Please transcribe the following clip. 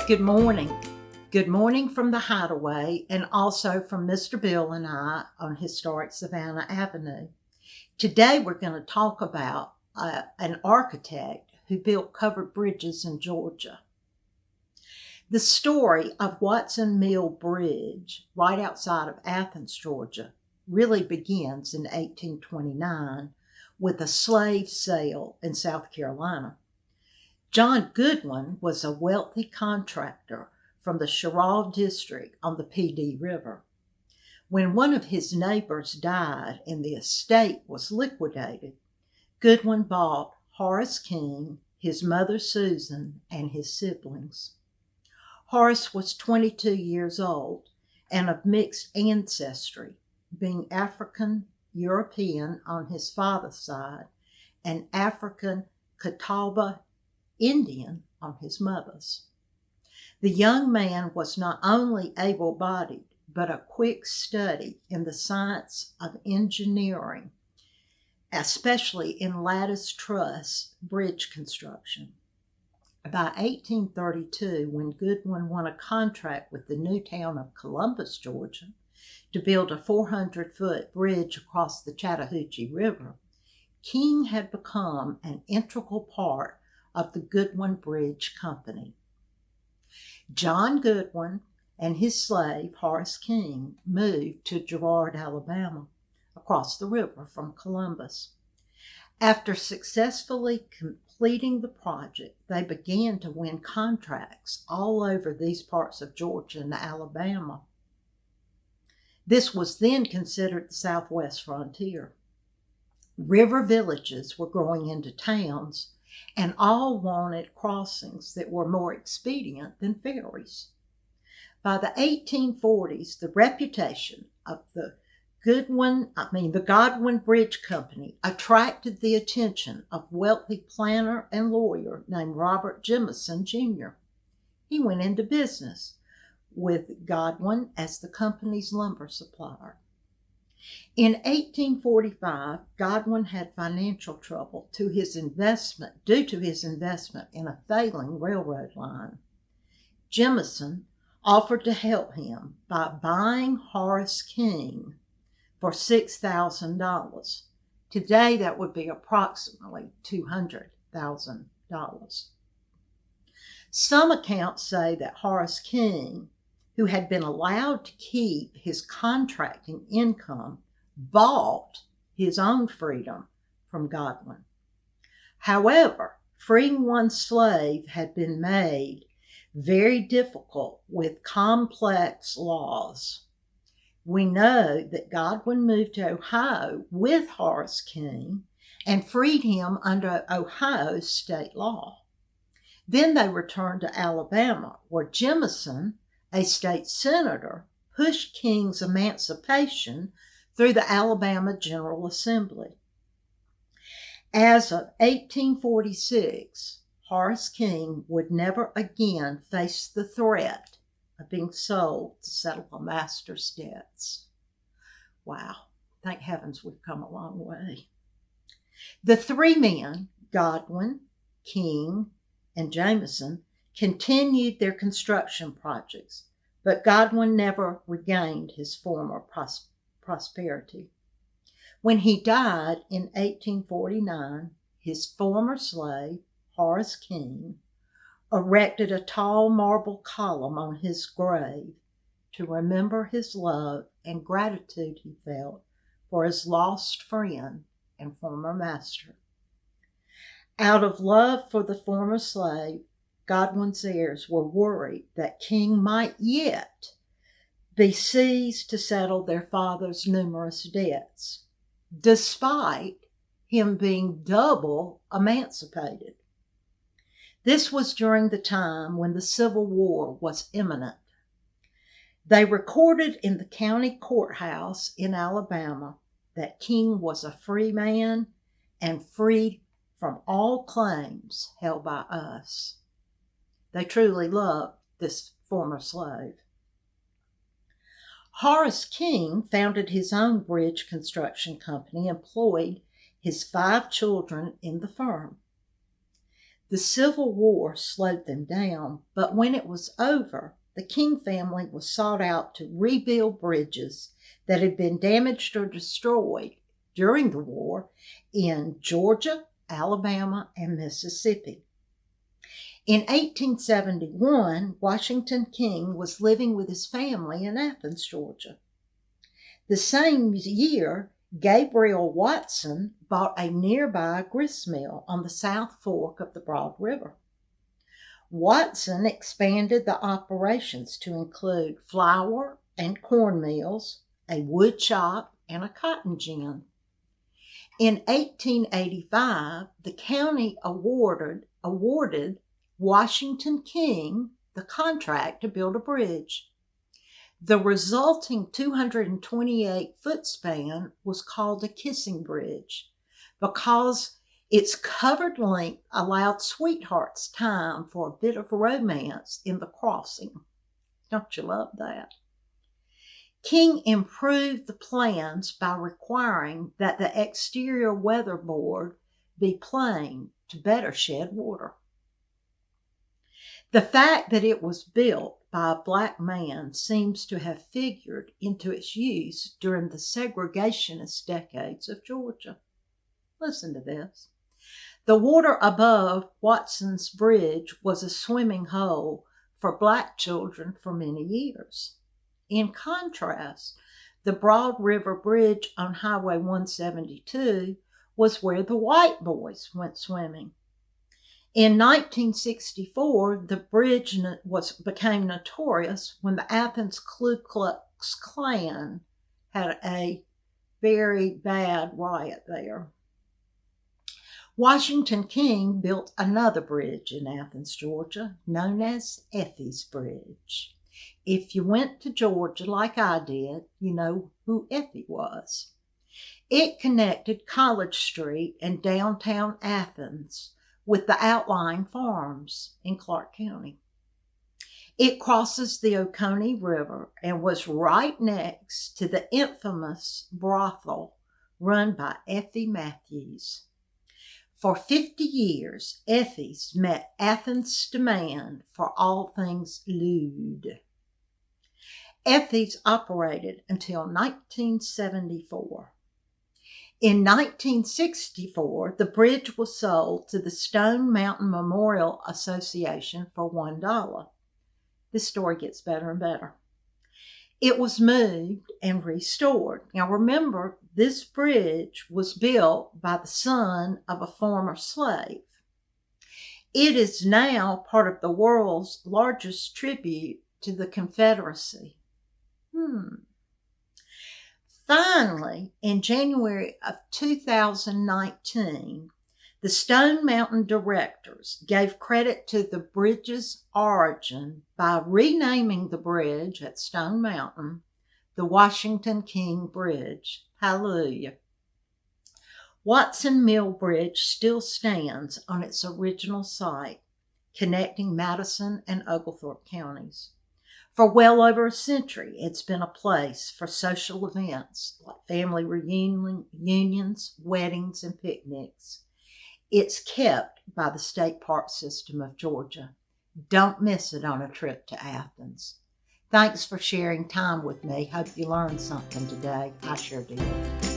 Good morning. Good morning from the Hideaway and also from Mr. Bill and I on historic Savannah Avenue. Today we're going to talk about an architect who built covered bridges in Georgia. The story of Watson Mill Bridge, right outside of Athens, Georgia, really begins in 1829 with a slave sale in South Carolina. John Goodwin was a wealthy contractor from the Sherrall district on the PD River. When one of his neighbors died and the estate was liquidated, Goodwin bought Horace King, his mother Susan, and his siblings. Horace was 22 years old and of mixed ancestry, being African European on his father's side and African Catawba Indian on his mother's. The young man was not only able-bodied, but a quick study in the science of engineering, especially in lattice truss bridge construction. By 1832, when Goodwin won a contract with the new town of Columbus, Georgia, to build a 400-foot bridge across the Chattahoochee River, King had become an integral part of the Goodwin Bridge Company. John Goodwin and his slave, Horace King, moved to Girard, Alabama, across the river from Columbus. After successfully completing the project, they began to win contracts all over these parts of Georgia and Alabama. This was then considered the Southwest frontier. River villages were growing into towns, and all wanted crossings that were more expedient than ferries. By the 1840s, the reputation of the Godwin Bridge Company attracted the attention of wealthy planter and lawyer named Robert Jemison Jr. He went into business with Godwin as the company's lumber supplier. In 1845, Godwin had financial trouble due to his investment in a failing railroad line. Jemison offered to help him by buying Horace King for $6,000. Today, that would be approximately $200,000. Some accounts say that Horace King, who had been allowed to keep his contracting income, bought his own freedom from Godwin. However, freeing one slave had been made very difficult with complex laws. We know that Godwin moved to Ohio with Horace King and freed him under Ohio's state law. Then they returned to Alabama, where Jemison, a state senator, pushed King's emancipation through the Alabama General Assembly. As of 1846, Horace King would never again face the threat of being sold to settle a master's debts. Wow, thank heavens we've come a long way. The three men, Godwin, King, and Jemison, continued their construction projects, but Godwin never regained his former prosperity. When he died in 1849, his former slave, Horace King, erected a tall marble column on his grave to remember his love and gratitude he felt for his lost friend and former master. Out of love for the former slave, Godwin's heirs were worried that King might yet be seized to settle their father's numerous debts, despite him being double emancipated. This was during the time when the Civil War was imminent. They recorded in the county courthouse in Alabama that King was a free man and freed from all claims held by us. They truly loved this former slave. Horace King founded his own bridge construction company and employed his 5 children in the firm. The Civil War slowed them down, but when it was over, the King family was sought out to rebuild bridges that had been damaged or destroyed during the war in Georgia, Alabama, and Mississippi. In 1871, Washington King was living with his family in Athens, Georgia. The same year, Gabriel Watson bought a nearby gristmill on the South Fork of the Broad River. Watson expanded the operations to include flour and corn mills, a wood shop, and a cotton gin. In 1885, the county awarded Washington King the contract to build a bridge. The resulting 228-foot span was called a kissing bridge because its covered length allowed sweethearts time for a bit of romance in the crossing. Don't you love that? King improved the plans by requiring that the exterior weatherboard be planed to better shed water. The fact that it was built by a black man seems to have figured into its use during the segregationist decades of Georgia. Listen to this. The water above Watson's Bridge was a swimming hole for black children for many years. In contrast, the Broad River Bridge on Highway 172 was where the white boys went swimming. In 1964, the bridge became notorious when the Athens Ku Klux Klan had a very bad riot there. Washington King built another bridge in Athens, Georgia, known as Effie's Bridge. If you went to Georgia like I did, you know who Effie was. It connected College Street and downtown Athens with the outlying farms in Clark County. It crosses the Oconee River and was right next to the infamous brothel run by Effie Matthews. For 50 years, Effie's met Athens' demand for all things lewd. Effie's operated until 1974. In 1964, the bridge was sold to the Stone Mountain Memorial Association for $1. This story gets better and better. It was moved and restored. Now remember, this bridge was built by the son of a former slave. It is now part of the world's largest tribute to the Confederacy. Finally, in January of 2019, the Stone Mountain directors gave credit to the bridge's origin by renaming the bridge at Stone Mountain the Washington King Bridge. Hallelujah. Watson Mill Bridge still stands on its original site, connecting Madison and Oglethorpe counties. For well over a century, it's been a place for social events like family reunions, weddings, and picnics. It's kept by the State Park System of Georgia. Don't miss it on a trip to Athens. Thanks for sharing time with me. Hope you learned something today. I sure did.